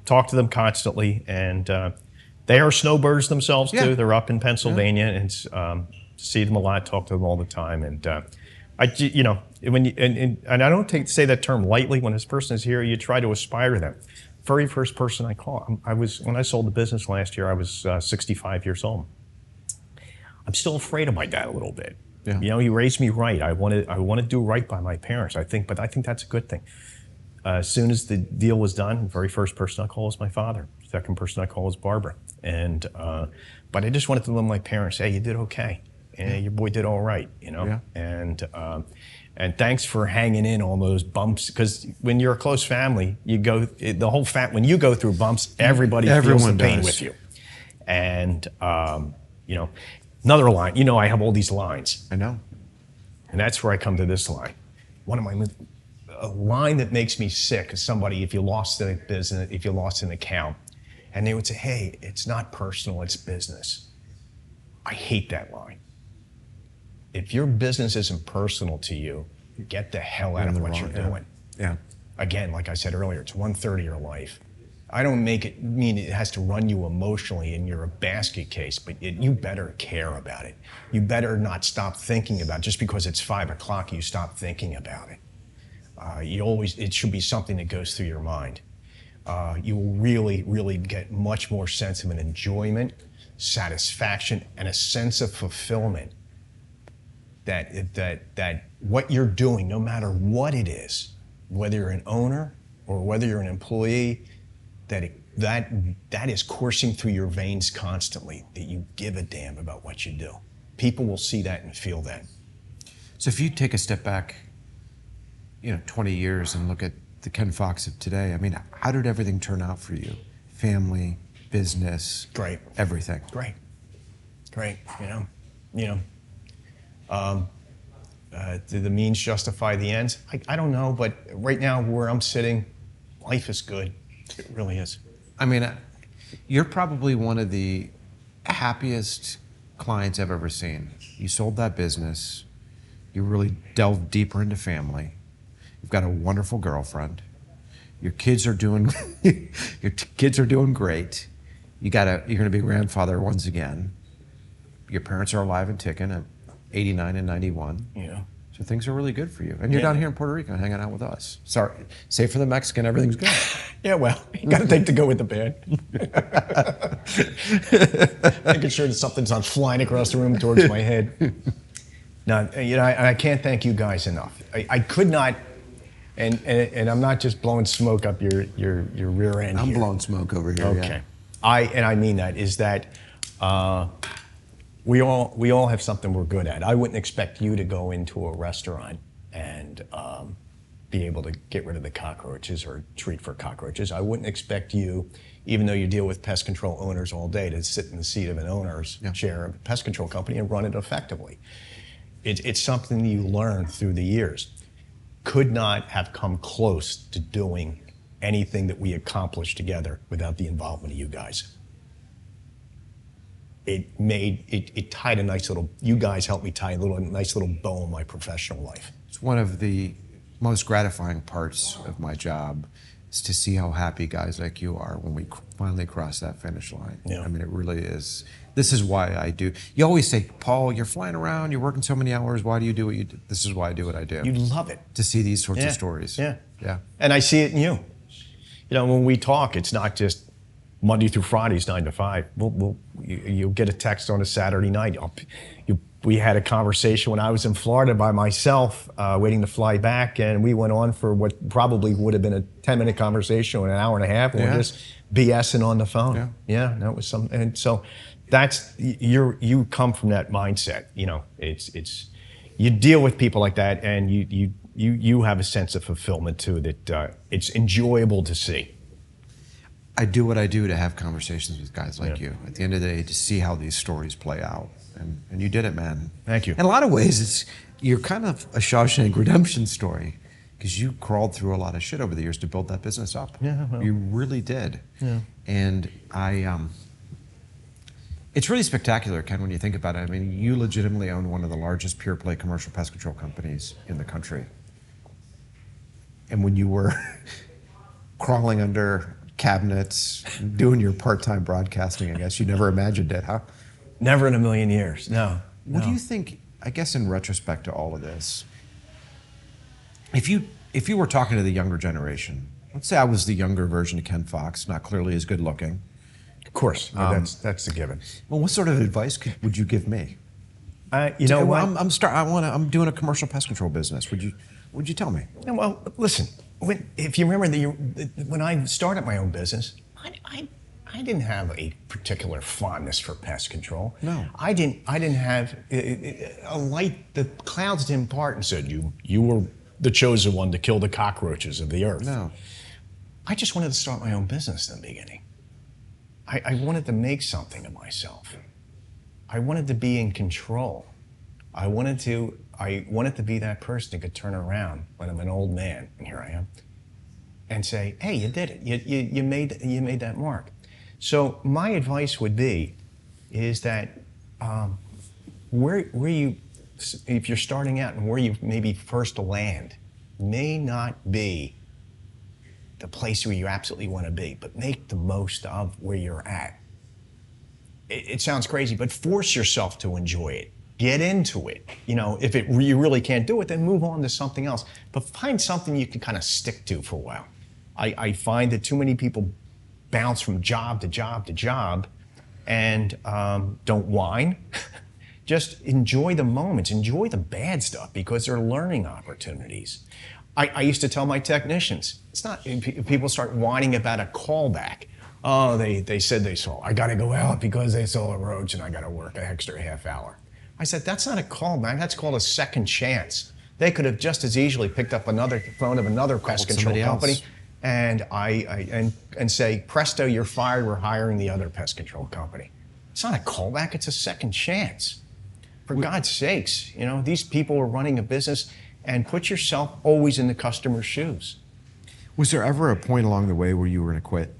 talk to them constantly, and they are snowbirds themselves too. They're up in Pennsylvania, and see them a lot, talk to them all the time, and I don't say that term lightly. When this person is here, you try to aspire to them. Very first person I call, when I sold the business last year, I was 65 years old. I'm still afraid of my dad a little bit. Yeah. He raised me right. I want to do right by my parents. I think that's a good thing. As soon as the deal was done, the very first person I call was my father. Second person I call is Barbara. And but I just wanted to let my parents, hey, you did okay. And your boy did all right, Yeah. And thanks for hanging in on those bumps, because when you're a close family, when you go through bumps, everyone feels the pain with you. And another line, I have all these lines. I know. And that's where I come to this line. A line that makes me sick is somebody, if you lost a business, if you lost an account, and they would say, hey, it's not personal, it's business. I hate that line. If your business isn't personal to you, get the hell out of what you're doing. Yeah. Again, like I said earlier, it's 1/3 of your life. I don't make it mean it has to run you emotionally and you're a basket case, but you better care about it. You better not stop thinking about it. Just because it's 5 o'clock, you stop thinking about it. It should be something that goes through your mind. You will really, really get much more sense of an enjoyment, satisfaction, and a sense of fulfillment that what you're doing, no matter what it is, whether you're an owner or whether you're an employee, that is coursing through your veins constantly, that you give a damn about what you do. People will see that and feel that. So if you take a step back, 20 years and look at the Ken Fox of today, I mean, how did everything turn out for you? Family, business, great, everything. Great. Do the means justify the ends? I don't know, but right now where I'm sitting, life is good. It really is. I mean, you're probably one of the happiest clients I've ever seen. You sold that business. You really delved deeper into family. You've got a wonderful girlfriend. Your kids are doing great. You're going to be a grandfather once again. Your parents are alive and ticking at 89 and 91. Yeah. So things are really good for you. And you're down here in Puerto Rico hanging out with us. Sorry, save for the Mexican, everything's good. Yeah, well, you got to take to go with the bad. Making sure that something's not flying across the room towards my head. No, I can't thank you guys enough. I could not, and I'm not just blowing smoke up your rear end. I'm blowing smoke over here. Okay, yeah. I mean that is that. We all have something we're good at. I wouldn't expect you to go into a restaurant and be able to get rid of the cockroaches or treat for cockroaches. I wouldn't expect you, even though you deal with pest control owners all day, to sit in the seat of an owner's chair of a pest control company and run it effectively. It's something you learn through the years. Could not have come close to doing anything that we accomplished together without the involvement of you guys. It tied a nice little, you guys helped me tie a nice little bow in my professional life. It's one of the most gratifying parts of my job is to see how happy guys like you are when we finally cross that finish line. Yeah. I mean, it really is. This is why I do. You always say, Paul, you're flying around, you're working so many hours, why do you do what you do? This is why I do what I do. You love it. To see these sorts of stories. Yeah. Yeah. And I see it in you. You know, when we talk, it's not just Monday through Fridays, 9 to 5. You'll get a text on a Saturday night. We had a conversation when I was in Florida by myself, waiting to fly back, and we went on for what probably would have been a 10-minute conversation or an hour and a half, and we're just BSing on the phone. Yeah, that was some, and so that's you come from that mindset. You know, it's you deal with people like that, and you have a sense of fulfillment too that it's enjoyable to see. I do what I do to have conversations with guys like you. At the end of the day, to see how these stories play out. And you did it, man. Thank you. In a lot of ways, you're kind of a Shawshank Redemption story because you crawled through a lot of shit over the years to build that business up. Yeah, well, you really did. Yeah. And it's really spectacular, Ken, when you think about it. I mean, you legitimately own one of the largest pure play commercial pest control companies in the country. And when you were crawling under cabinets, doing your part-time broadcasting, I guess you never imagined it, huh? Never in a million years, no. What do you think, I guess in retrospect to all of this, if you were talking to the younger generation, let's say I was the younger version of Ken Fox, not clearly as good looking. Of course, that's a given. Well, what sort of advice would you give me? You know what? I'm doing a commercial pest control business. Would you tell me? Yeah, well, listen. If you remember, when I started my own business, I didn't have a particular fondness for pest control. No. I didn't have a light. The clouds didn't part and said you were the chosen one to kill the cockroaches of the earth. No. I just wanted to start my own business in the beginning. I wanted to make something of myself. I wanted to be in control. I wanted to be that person who could turn around when I'm an old man, and here I am, and say, "Hey, you did it. You made that mark." So my advice would be, is that where you, if you're starting out and where you maybe first land, may not be the place where you absolutely want to be, but make the most of where you're at. It sounds crazy, but force yourself to enjoy it. Get into it. You know, if you really can't do it, then move on to something else. But find something you can kind of stick to for a while. I find that too many people bounce from job to job to job and don't whine. Just enjoy the moments, enjoy the bad stuff because they're learning opportunities. I used to tell my technicians, it's not, if people start whining about a callback. Oh, they said they saw, I gotta go out because they saw a roach and I gotta work an extra half hour. I said, that's not a callback, that's called a second chance. They could have just as easily picked up another phone of another pest control company and say, Presto, you're fired, we're hiring the other pest control company. It's not a callback, it's a second chance. For God's sakes, you know, these people are running a business, and put yourself always in the customer's shoes. Was there ever a point along the way where you were going to quit?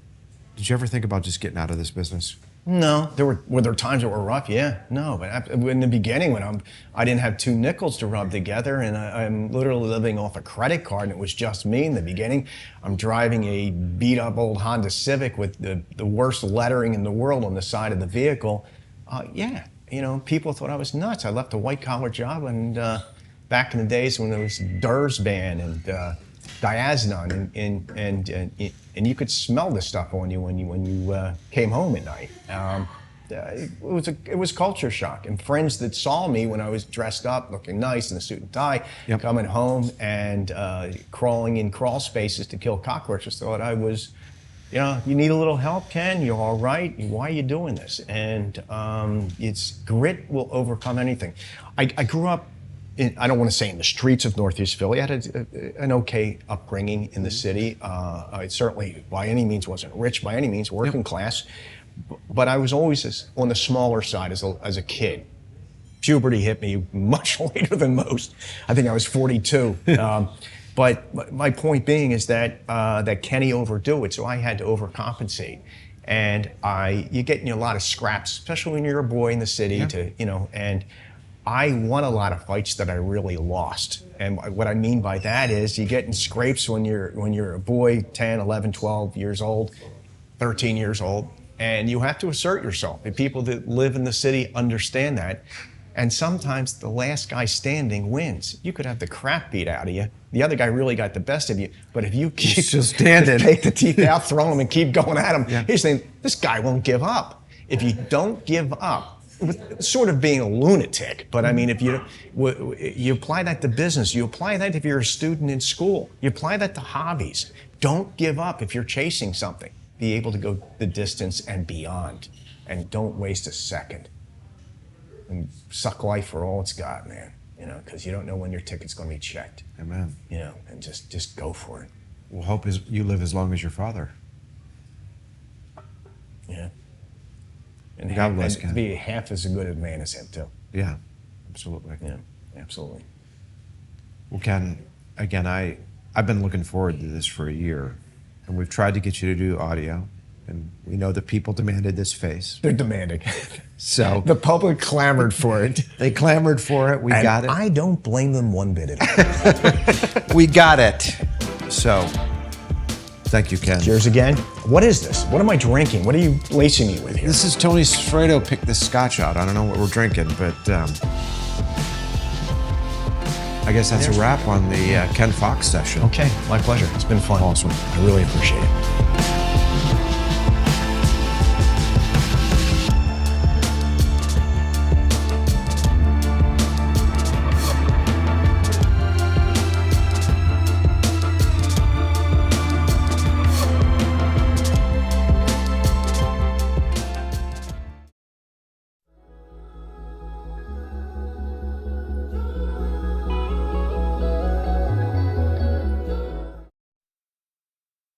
Did you ever think about just getting out of this business? No. Were there times that were rough? Yeah. No. But in the beginning, when I didn't have two nickels to rub together, and I'm literally living off a credit card, and it was just me in the beginning. I'm driving a beat-up old Honda Civic with the worst lettering in the world on the side of the vehicle. Yeah. You know, people thought I was nuts. I left a white-collar job and... back in the days when there was Dursban and Diazinon, and you could smell the stuff on you when you came home at night. It was culture shock, and friends that saw me when I was dressed up, looking nice in a suit and tie, coming home and crawling in crawl spaces to kill cockroaches, thought I was, you know, you need a little help, Ken? You're all right. Why are you doing this? And it's grit will overcome anything. I grew up I don't want to say in the streets of Northeast Philly. I had an okay upbringing in the city. I certainly, by any means, wasn't rich, by any means, working class. But I was always on the smaller side as a kid. Puberty hit me much later than most. I think I was 42. But my point being is that Kenny overdo it, so I had to overcompensate. And you get in a lot of scraps, especially when you're a boy in the city, and I won a lot of fights that I really lost. And what I mean by that is you get in scrapes when you're a boy, 10, 11, 12 years old, 13 years old, and you have to assert yourself. And people that live in the city understand that. And sometimes the last guy standing wins. You could have the crap beat out of you. The other guy really got the best of you. But if you keep just standing, take the teeth out, throw them, and keep going at him, he's saying, this guy won't give up. If you don't give up, sort of being a lunatic, but I mean, if you apply that to business, you apply that if you're a student in school, you apply that to hobbies. Don't give up if you're chasing something. Be able to go the distance and beyond, and don't waste a second. And suck life for all it's got, man. Because you don't know when your ticket's going to be checked. Amen. And just go for it. Well, hope you live as long as your father. Yeah. And, God bless and be half as good a man as him, too. Yeah, absolutely. Yeah, absolutely. Well, Ken, again, I've been looking forward to this for a year, and we've tried to get you to do audio, and we know that people demanded this face. They're demanding. So the public clamored for it. They clamored for it. We got it. I don't blame them one bit at all. We got it. So, thank you, Ken. Cheers again. What is this? What am I drinking? What are you lacing me with here? This is Tony Sfredo picked this scotch out. I don't know what we're drinking, but I guess that's a wrap on the Ken Fox session. Okay, my pleasure. It's been fun. Awesome. I really appreciate it.